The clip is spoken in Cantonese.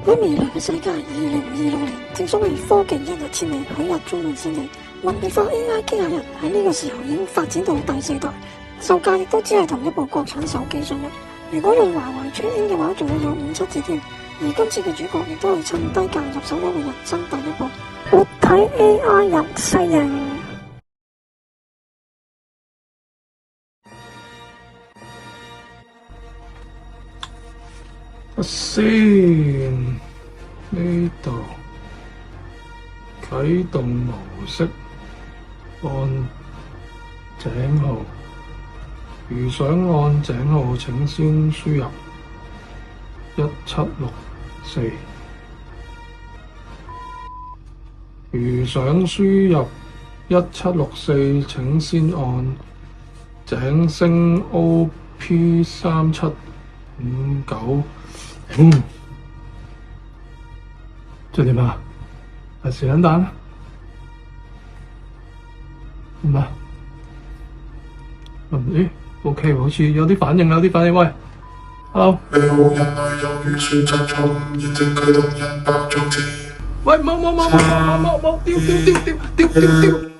喺未來嘅世界，2026年正所謂科技一日千里，許日中文先嚟。文秘化 AI 機械人喺呢個時候已經發展到第4代，售價亦都只係同一部國產手機相若。如果用華為 Trade-in 嘅話，仲會有5、7折添。而今次嘅主角亦都係趁低價入手咗嘅人生第一步，活體 AI 人世型。先呢度啟動模式，按井號。如想按井號，請先輸入1764。如想輸入1764，請先按井星 OP3759。即係點啊？係時撚蛋點啊？咦 ？OK 好似有啲反應，喂 ，Hello。喂，冇，丟。